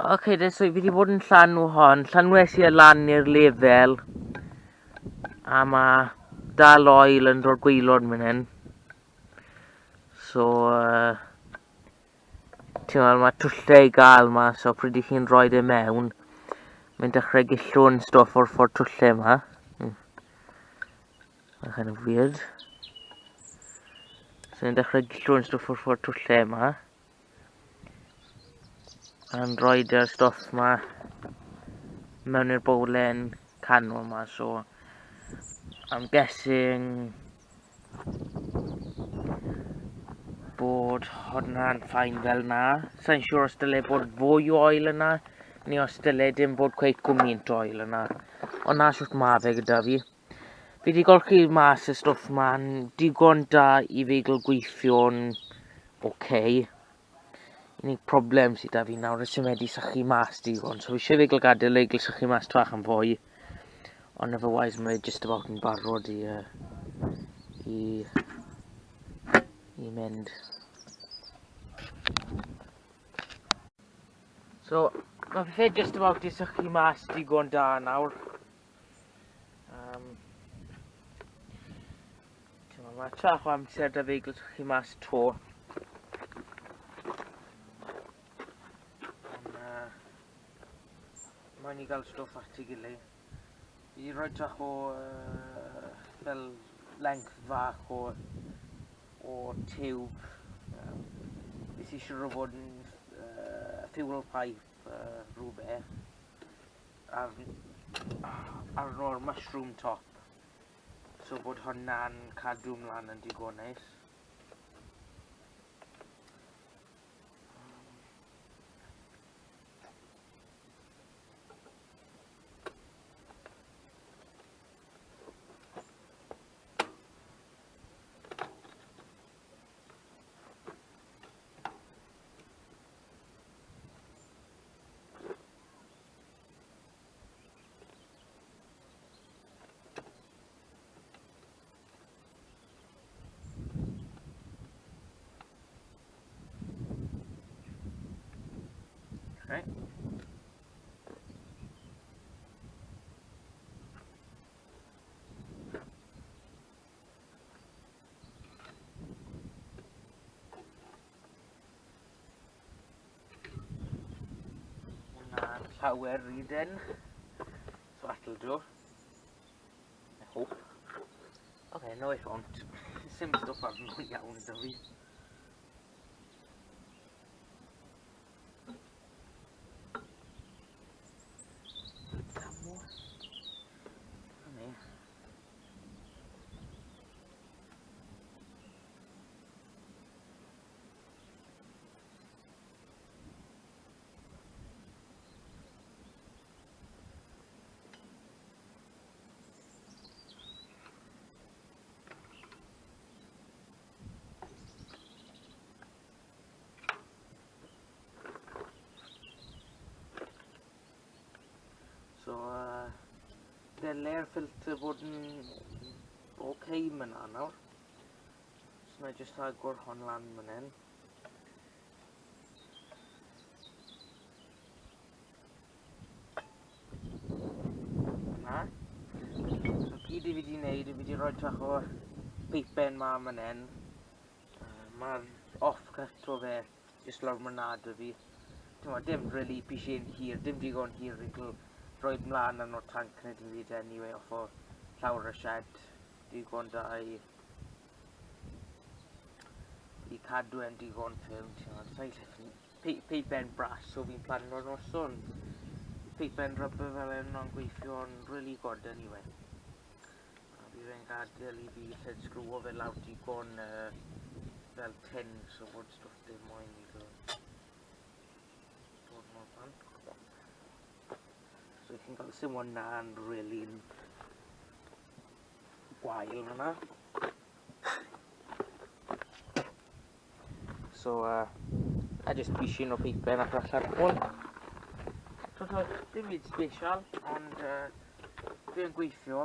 Okay, then so fi wedi bod yn llanw hon. Llanwes I lan i'r lefel. A ma' dal oil yn dod gwaelod fan hyn. So, ti'n ma' twlle I gael ma, so pryd I chi'n rhoi e mewn, mae'n dechrau gillwn stwff o'r ffordd twlle ma. Mae'n kind of weird. So mae'n dechrau gillwn stwff o'r ffordd twlle ma. A'n rhoi e'r stwff ma mewn i'r bowlen canol ma, so I'm guessing bod hwnna'n ffain fel na. Sa'n siŵr os dyle bod fwy o oil yna, neu os dyle dim bod cweit gwmynt o oil yna. Ond na siwrt ma fe gyda fi. Fi wedi golchi mas y stwff ma'n digon da I feigl gweithio'n okay. Unig problem sydd da fi nawr ys wedi sychu mas digon. So fi eisiau feigl gadael eigl sychu mas twach yn fwy. Ond otherwise mae just about yn barod I mynd. So, mae fe just about I sychu mas digon da nawr. Mae trach o amser da feigl sychu mas to. Mae'n I gael stwff at I gilydd. I roi trach o fel length fach o tiwb. Beth eisiau bod yn fuel pipe rhywbeth arno'r mushroom top. So bod hwnna'n cadw mlaen yn digon neis. Okay. Hwnna'n llawer riden. So that'll do. I hope. Okay, no it won't. Sim stwff arno iawn da fi. So, dele'r filter bod yn okay myna nawr. So, na just agor hon lan man hyn. Na. So, gyd I fi wedi wneud, I fi wedi rhoi trach o peipen ma man hyn. Mae'r off-cut o fe, just lawr myna da fi. Dim really pisie'n hir, dim digon hir I gael rhoi mlaen yn o'r tanc neu dim byd anyway off o llawr y shed digon da I cadw e'n digon ffilm peipen brass so fi'n plannu o'r noson peipen rubber fel yna'n gweithio'n really good anyway a fi fe'n gadael I fi lled sgrwo fe lawr digon fel tin so bod stwff dim moyn I gael dod mor fan. So chi'n cael sim hwnna'n really gwael yna. So, I just pishin o peipen ac allan hwn. So, dim byd special, ond fe'n gweithio.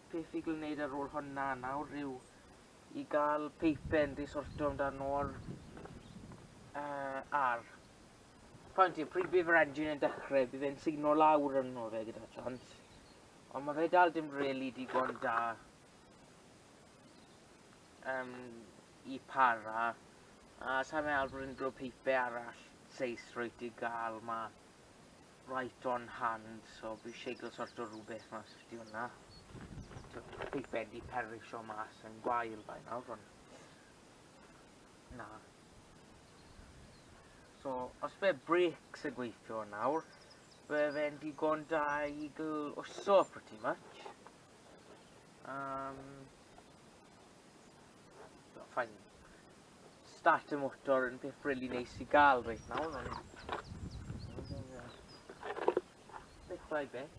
Beth I gael wneud ar ôl hwnna nawr yw I gael peipen di sortio amdano'r peipen bach ma. So, fi wedi rhoi trach o peipen rubber fel hyn yn gweithio. So, ar pwynt i'r pryd bydd yr engine yn dechrau, bydd e'n signo lawr yno fe gyda chance. Ond mae fe dal dim really digon da I para. A sa'n meddwl bod unrhyw peipau arall seisrwydd I gael ma right on hand, so bydd eisiau sort o rhywbeth mas di hwnna. Peipau di perisio mas yn gwael bai nawr, ond na. So, os fe brakes y gweithio nawr, fe fe'n digon da I uso pretty much. Fine. Start y motor yn peth really neis I gael right nawr, ond bit by bit.